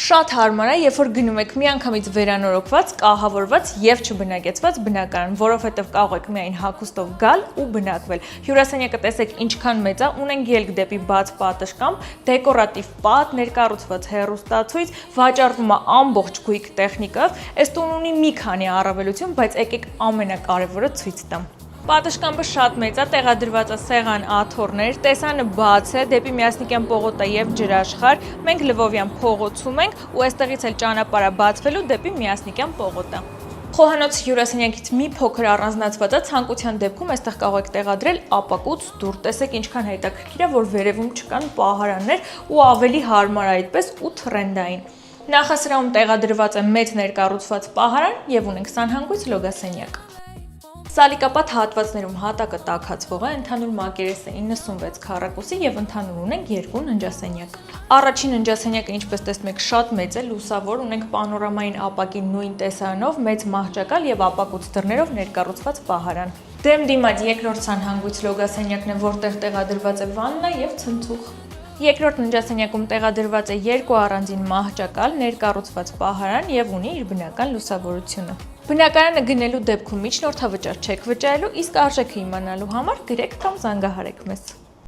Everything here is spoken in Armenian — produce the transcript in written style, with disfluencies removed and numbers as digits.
Շատ հարմար է, երբ որ գնում եք միանգամից վերանորոգված, կահավորված եւ չբնակեցված բնակարան, որովհետեւ կարող եք միայն հագուստով գալ ու բնակվել։ Հյուրասենյակը տեսեք ինչքան մեծ է, ունենք ելք դեպի բաց պատշգամբ, դեկորատիվ պատ, ներկառուցված հեռուստացույց, վաճառվում է ամբողջ գույք տեխնիկով, այս տունը ունի մի քանի առավելություն, բայց եկեք ամենակարևորը ցույց տամ։ Պատշգամբը շատ մեծ է, տեղադրված է սեղան աթոռներ, տեսանը բաց է, դեպի Միասնիկյան պողոտ է եւ ջրաշխարհ, մենք Լվովյան փողոցում ենք ու այստեղից էլ ճանապարհ է բացվելու դեպի Միասնիկյան պողոտը։ Խոհանոց հյուրասենյակից մի փոքր առանձնացված է, ցանկության դեպքում այստեղ կարող եք տեղադրել ապակուց դուռ, տեսեք ինչքան հետաքրքիր է, որ վերևում չկան պահարաններ ու ավելի հարմար է այդպես ու թրենդային։ Նախասրահում տեղադրված է մեծ ներկառուցված պահարան եւ ունենք սանհանգույց լոգասենյակ։ Սալիկապատ հատվածներում հատակը տաքացվող է, ընդհանուր մակերեսը 96 քառակուսի եւ ընդհանուր ունենք 2 ննջասենյակ։ Առաջին ննջասենյակը, ինչպես տեսնում եք, շատ մեծ է, լուսավոր, ունենք պանորամային ապակի նույն տեսարանով, մեծ մահճակալ եւ ապակուց դռներով ներկառուցված պահարան։ Դեմ դիմաց երկրորդ սանհանգույց լոգասենյակն է, որտեղ տեղադրված է վաննա եւ ցնցուղ։ Երկրորդ ննջասենյակում տեղադրված է 2 առանձին մահճակալ, ներկառուցված պահարան եւ ունի իր բնական լուսավորությունը։ Բնակարանը գնելու դեպքում միջնորդավճար չեք վճարելու, իսկ արժեքը իմանալու համար գրեք կամ զանգահարեք մեզ։